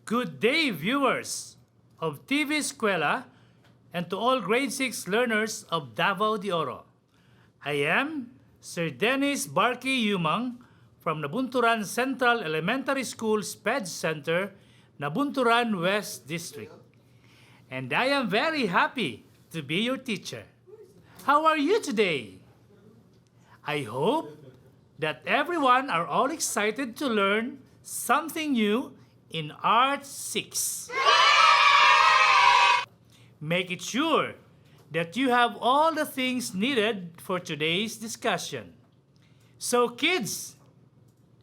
Good day, viewers of Z-eskwela and to all grade 6 learners of Davao de Oro. I am Sir Dennis Barky Yumang from Nabunturan Central Elementary School SPED Center, Nabunturan West District. And I am very happy to be your teacher. How are you today? I hope that everyone are all excited to learn something new in Art 6. Make it sure that you have all the things needed for today's discussion. So kids,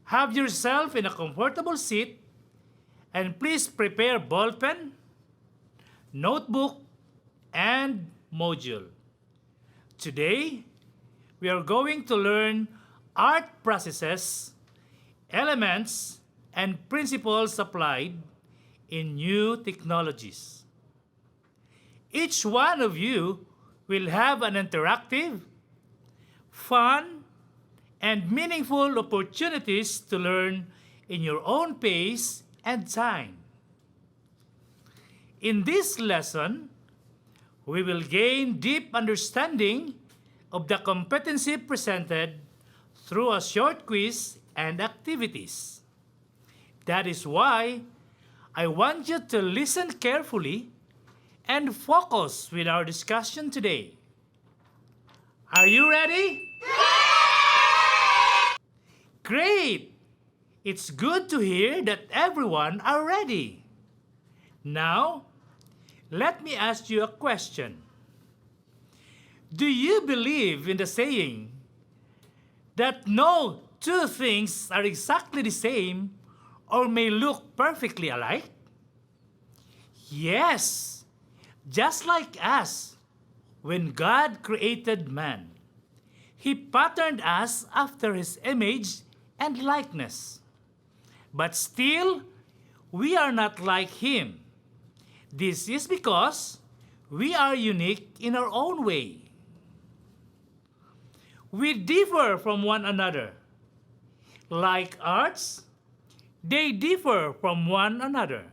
have yourself in a comfortable seat and please prepare ballpen, notebook, and module. Today, we are going to learn art processes, elements, and principles applied in new technologies. Each one of you will have an interactive, fun, and meaningful opportunities to learn in your own pace and time. In this lesson, we will gain deep understanding of the competency presented through a short quiz and activities. That is why I want you to listen carefully and focus with our discussion today. Are you ready? Great! It's good to hear that everyone are ready. Now, let me ask you a question. Do you believe in the saying that no two things are exactly the same or may look perfectly alike? Yes, just like us, when God created man, He patterned us after His image and likeness. But still, we are not like Him. This is because we are unique in our own way. We differ from one another. Like arts, they differ from one another.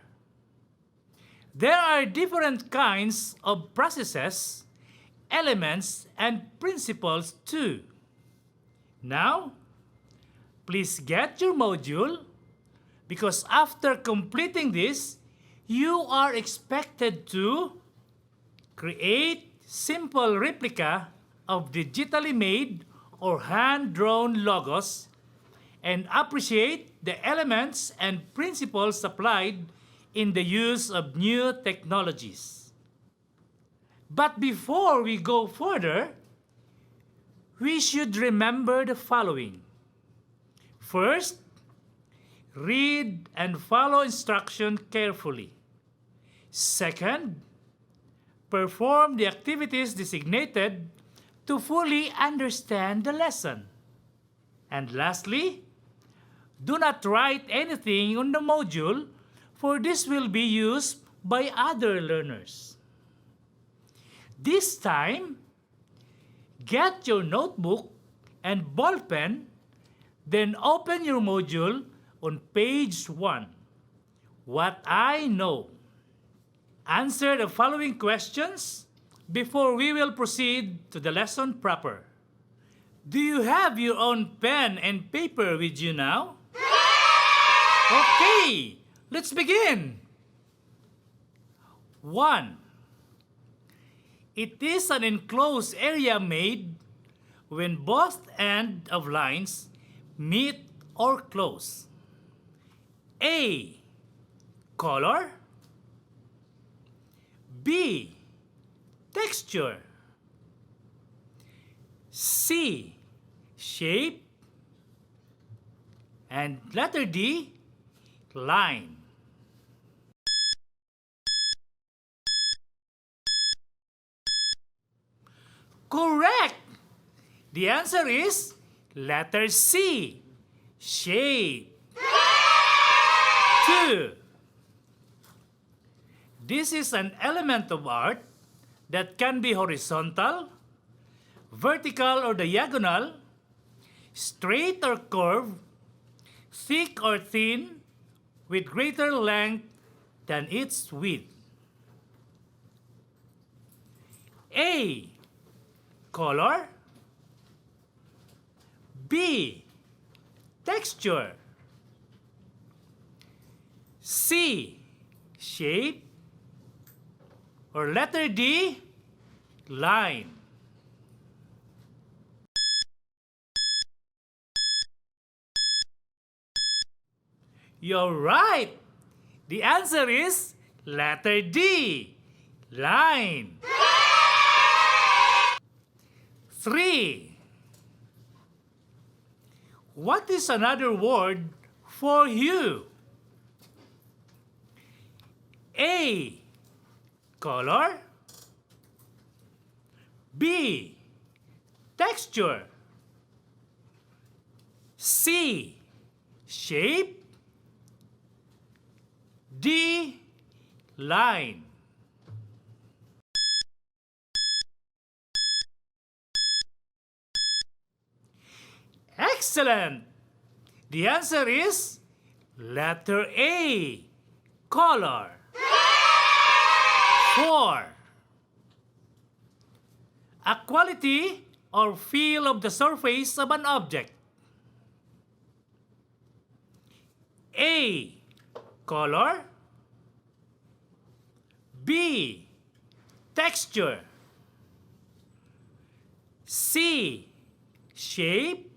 There are different kinds of processes, elements, and principles too. Now, please get your module because after completing this, you are expected to create simple replica of digitally made or hand-drawn logos and appreciate the elements and principles applied in the use of new technologies. But before we go further, we should remember the following. First, read and follow instruction carefully. Second, perform the activities designated to fully understand the lesson. And lastly, do not write anything on the module, for this will be used by other learners. This time, get your notebook and ballpen, then open your module on page 1. What I know. Answer the following questions before we will proceed to the lesson proper. Do you have your own pen and paper with you now? Okay, let's begin. 1. It is an enclosed area made when both ends of lines meet or close. A. Color. B. Texture. C. Shape. And letter D. Line. Correct! The answer is letter C. Shape. 2. This is an element of art that can be horizontal, vertical or diagonal, straight or curved, thick or thin, with greater length than its width. A. Color. B. Texture. C. Shape. Or letter D. Line. You're right. The answer is letter D. Line. 3. What is another word for hue? A. Color. B. Texture. C. Shape. D. Line. Excellent! The answer is letter A. Color. 4. A quality or feel of the surface of an object. A. Color. B. Texture. C. Shape.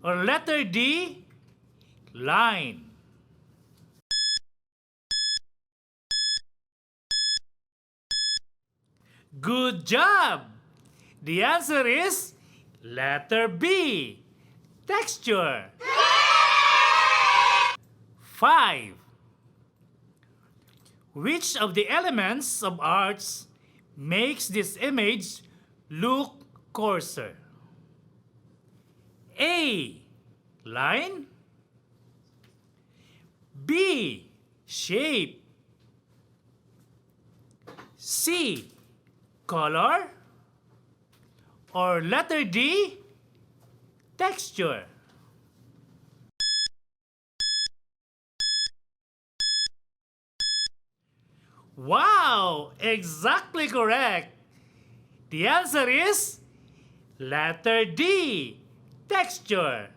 Or letter D. Line. Good job! The answer is letter B. Texture. 5. Which of the elements of arts makes this image look coarser? A. Line. B. Shape. C. Color. Or letter D. Texture. Wow! Exactly correct! The answer is letter D. Texture.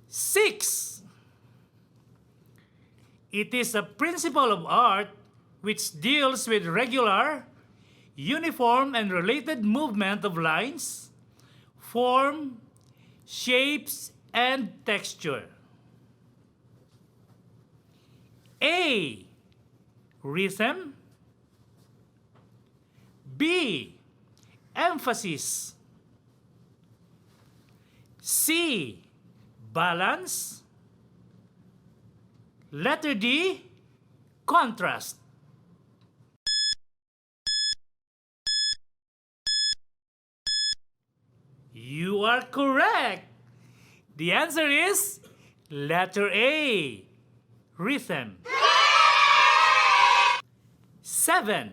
6. It is a principle of art which deals with regular, uniform, and related movement of lines, form, shapes, and texture. A. Rhythm. B. Emphasis. C. Balance. Letter D. Contrast. You are correct. The answer is letter A. Rhythm. 7.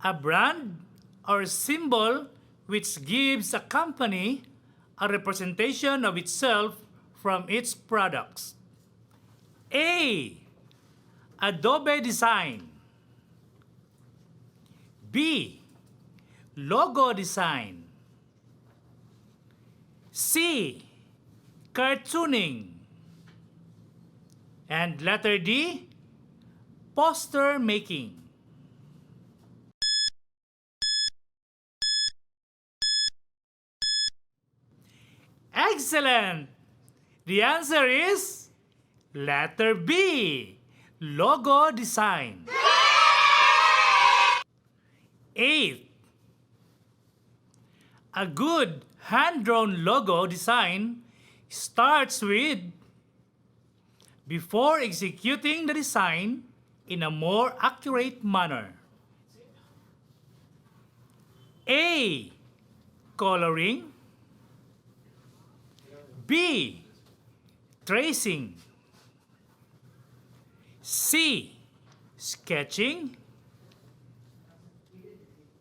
A brand or symbol which gives a company a representation of itself from its products. A. Adobe design. B. Logo design. C. Cartooning. And letter D. Poster making. Excellent! The answer is letter B. Logo design. 8. A good hand-drawn logo design starts with before executing the design in a more accurate manner. A. Coloring. B. Tracing. C. Sketching.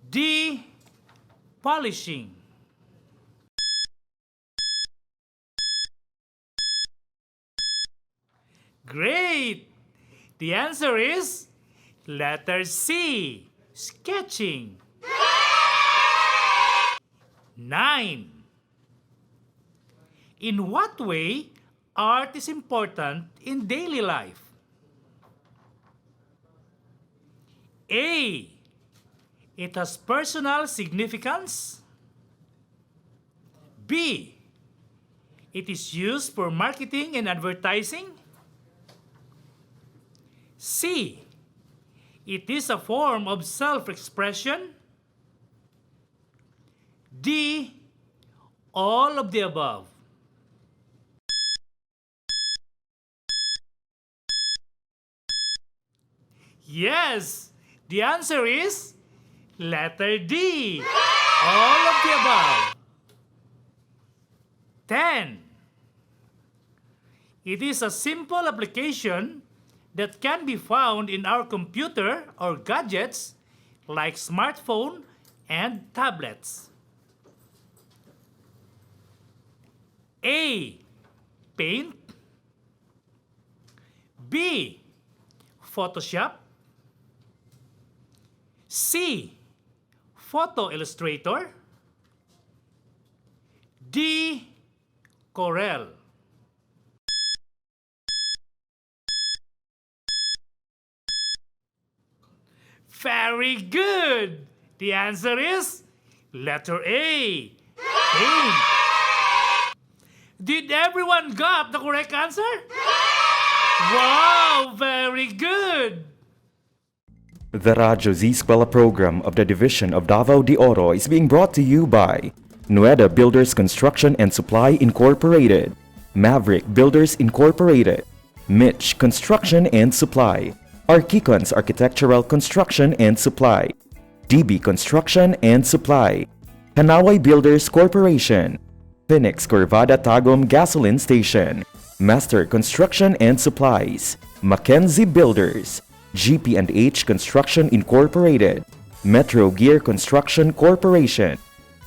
D. Polishing. Great! The answer is letter C, sketching. 9. In what way art is important in daily life? A. It has personal significance. B. It is used for marketing and advertising. C. It is a form of self-expression. D. All of the above. Yes, the answer is letter D. All of the above. 10. It is a simple application that can be found in our computer or gadgets like smartphone and tablets. A. Paint. B. Photoshop. C. Photo Illustrator. D. Corel. Very good! The answer is letter A, paint. Did everyone got the correct answer? Wow, very good! The Radyo Z-eskwela program of the Division of Davao de Oro is being brought to you by Nueda Builders Construction and Supply Incorporated, Maverick Builders Incorporated, Mitch Construction and Supply, Archicons Architectural Construction and Supply, DB Construction and Supply, Hanaway Builders Corporation, Phoenix Corvada Tagum Gasoline Station, Master Construction and Supplies, Mackenzie Builders, GP&H Construction Incorporated, Metro Gear Construction Corporation,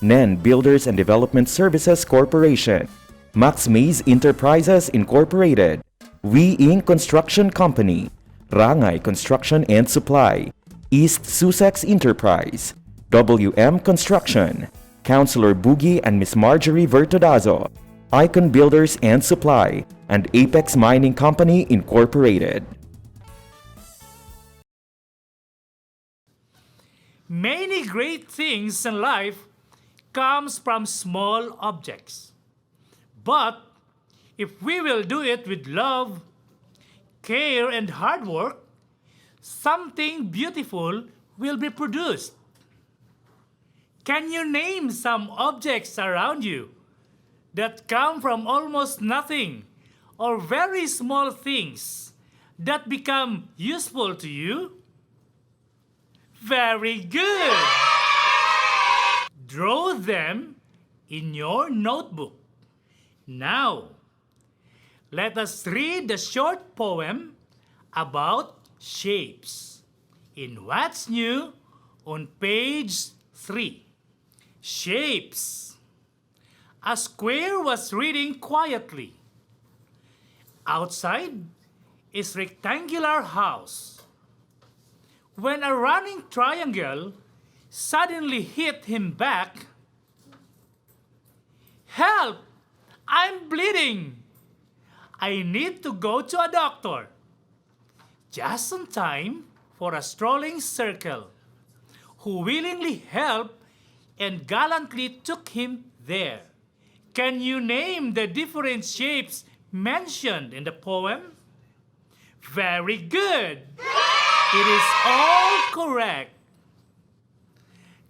NEN Builders and Development Services Corporation, Max Mays Enterprises Incorporated, We Inc. Construction Company, Rangay Construction and Supply, East Sussex Enterprise, WM Construction, Councilor Boogie and Miss Marjorie Vertodazo, Icon Builders and Supply, and Apex Mining Company Incorporated. Many great things in life comes from small objects. But if we will do it with love, care, and hard work, something beautiful will be produced. Can you name some objects around you that come from almost nothing or very small things that become useful to you? Very good! Draw them in your notebook. Now, let us read the short poem about shapes in What's New on page 3. Shapes. A square was reading quietly. Outside is rectangular house. When a running triangle suddenly hit him back, "Help! I'm bleeding! I need to go to a doctor." Just in time for a strolling circle, who willingly helped and gallantly took him there. Can you name the different shapes mentioned in the poem? Very good! It is all correct.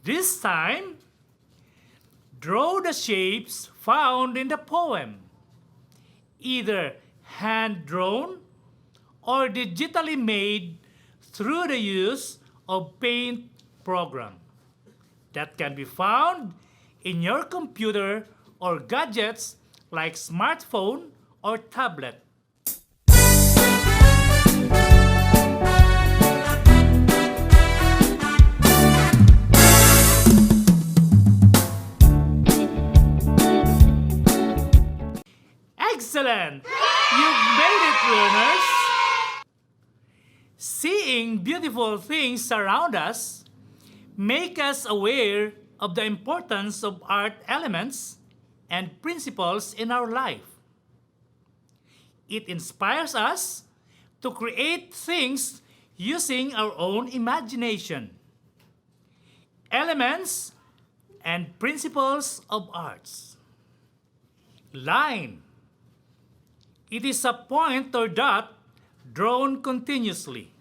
This time, draw the shapes found in the poem, either hand-drawn or digitally made through the use of paint program that can be found in your computer or gadgets like smartphone or tablet. Excellent! You've made it, learners! Seeing beautiful things around us make us aware of the importance of art elements and principles in our life. It inspires us to create things using our own imagination. Elements and principles of arts. Line. It is a point or dot drawn continuously.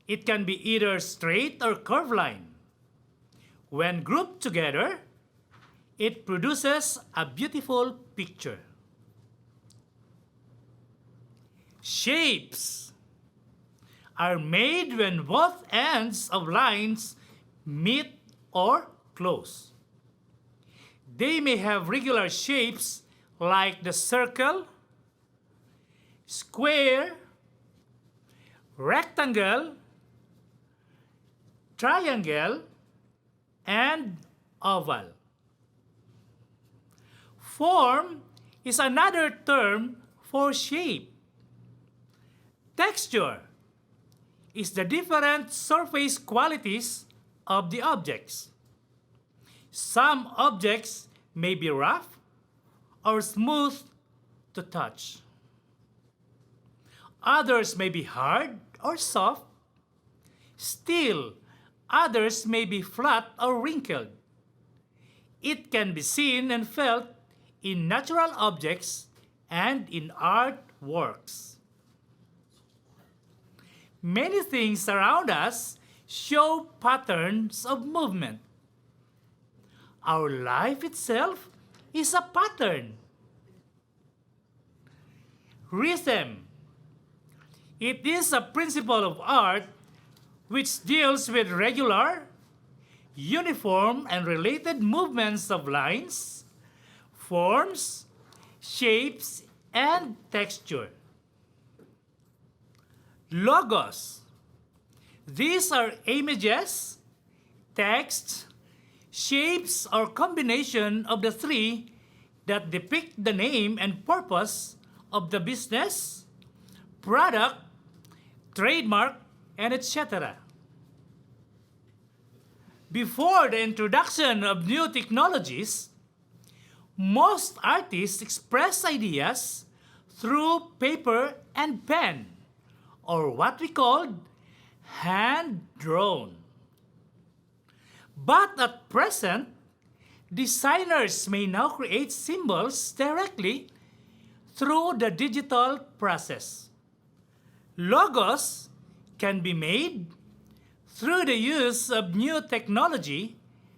It can be either straight or curved line. When grouped together, it produces a beautiful picture. Shapes are made when both ends of lines meet or close. They may have regular shapes like the circle, square, rectangle, triangle, and oval. Form is another term for shape. Texture is the different surface qualities of the objects. Some objects may be rough or smooth to touch. Others may be hard or soft. Still, others may be flat or wrinkled. It can be seen and felt in natural objects and in art works. Many things around us show patterns of movement. Our life itself is a pattern. Rhythm. It is a principle of art which deals with regular, uniform, and related movements of lines, forms, shapes, and texture. Logos. These are images, text, shapes, or combination of the three that depict the name and purpose of the business, product, trademark, and etc. Before the introduction of new technologies, most artists express ideas through paper and pen, or what we call hand-drawn. But at present, designers may now create symbols directly through the digital process. Logos can be made through the use of new technology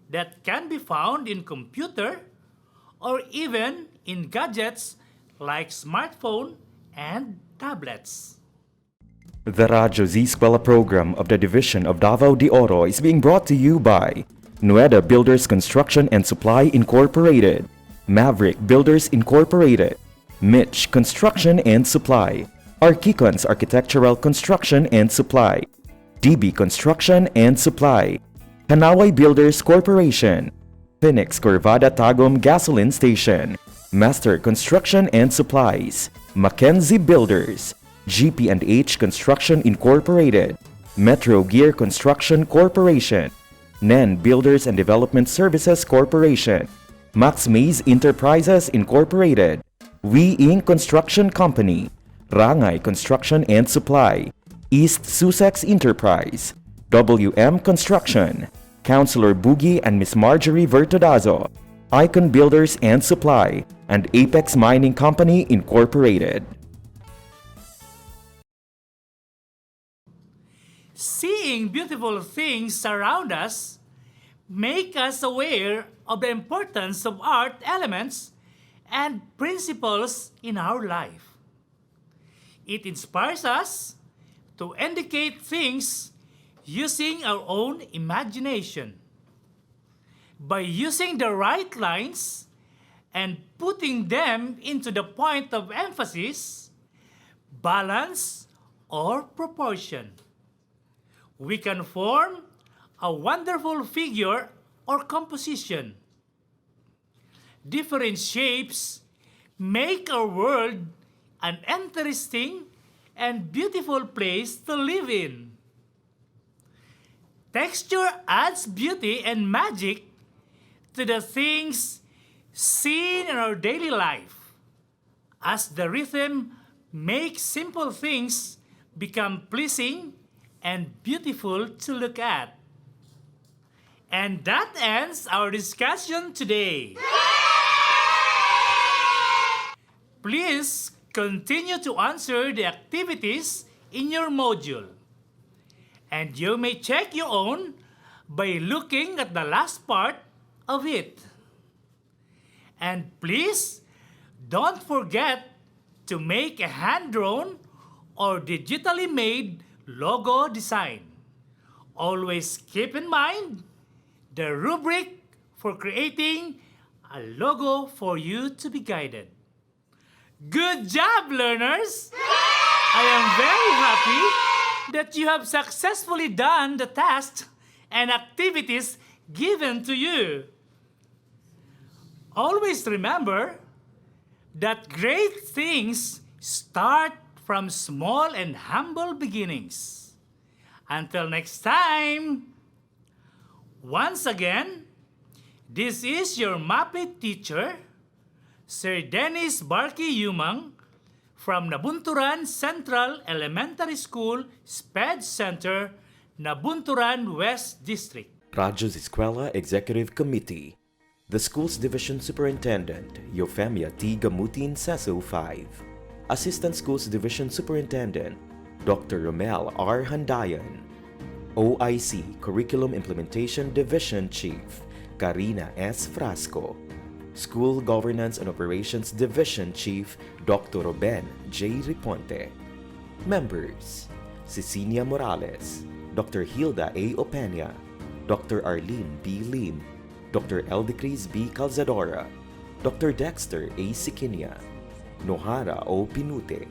that can be found in computer or even in gadgets like smartphone and tablets. The Radyo Z-eskwela program of the Division of Davao de Oro is being brought to you by Nueda Builders Construction and Supply Incorporated, Maverick Builders Incorporated, Mitch Construction and Supply, Archicons Architectural Construction and Supply, DB Construction and Supply, Hanaway Builders Corporation, Phoenix Corvada Tagum Gasoline Station, Master Construction and Supplies, Mackenzie Builders, GP&H Construction Incorporated, Metro Gear Construction Corporation, NEN Builders and Development Services Corporation, Max Mays Enterprises Incorporated, We Inc. Construction Company, Rangay Construction and Supply, East Sussex Enterprise, WM Construction, Councilor Boogie and Miss Marjorie Vertodazo, Icon Builders and Supply, and Apex Mining Company Incorporated. Seeing beautiful things around us make us aware of the importance of art elements and principles in our life. It inspires us to indicate things using our own imagination. By using the right lines and putting them into the point of emphasis, balance, or proportion, we can form a wonderful figure or composition. Different shapes make our world an interesting and beautiful place to live in. Texture adds beauty and magic to the things seen in our daily life, as the rhythm makes simple things become pleasing and beautiful to look at. And that ends our discussion today. Please continue to answer the activities in your module. And you may check your own by looking at the last part of it. And please don't forget to make a hand-drawn or digitally made logo design. Always keep in mind the rubric for creating a logo for you to be guided. Good job, learners! I am very happy that you have successfully done the tasks and activities given to you. Always remember that great things start from small and humble beginnings. Until next time, once again, this is your MAPEH teacher, Sir Dennis Barkey Yumang, from Nabunturan Central Elementary School, SPED Center, Nabunturan West District. Radyo Z-eskwela Executive Committee. The Schools Division Superintendent, Eufemia T. Gamutin, CESO 5. Assistant Schools Division Superintendent, Dr. Romel R. Handayan. OIC Curriculum Implementation Division Chief, Karina S. Frasco. School Governance and Operations Division Chief, Dr. Ruben J. Riponte. Members: Cecilia Morales, Dr. Hilda A. Opeña, Dr. Arlene B. Lim, Dr. Eldecris B. Calzadora, Dr. Dexter A. Siquinia, Nohara O. Pinute,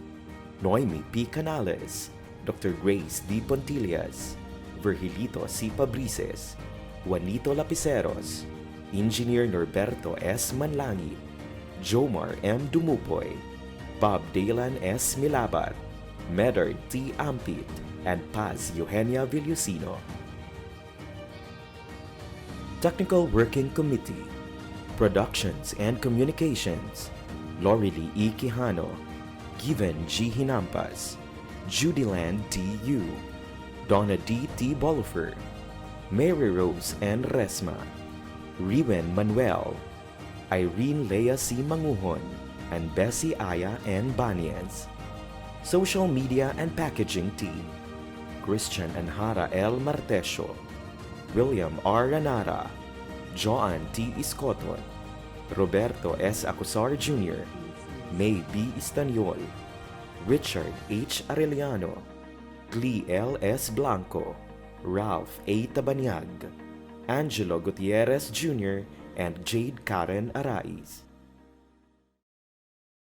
Noemi P. Canales, Dr. Grace D. Pontillas, Virgilito C. Pabrices, Juanito Lapiceros, Engineer Norberto S. Manlangit, Jomar M. Dumupoy, Bob Dalan S. Milabat, Medard T. Ampit, and Paz Eugenia Villusino. Technical Working Committee, Productions and Communications, Lorely E. Quijano, Given G. Hinampas, Judyland T. Yu, Donna D. T. Bolifer, Mary Rose N. Resma, Riwen Manuel, Irene Lea C. Manguhon, and Bessie Aya N. Banias. Social Media and Packaging Team, Christian Anhara L. Martesio, William R. Ranara, Joan T. Iscoton, Roberto S. Acosar Jr., May B. Istaniol, Richard H. Arellano, Glee L. S. Blanco, Ralph A. Tabanyag, Angelo Gutierrez Jr., and Jade Karen Arais.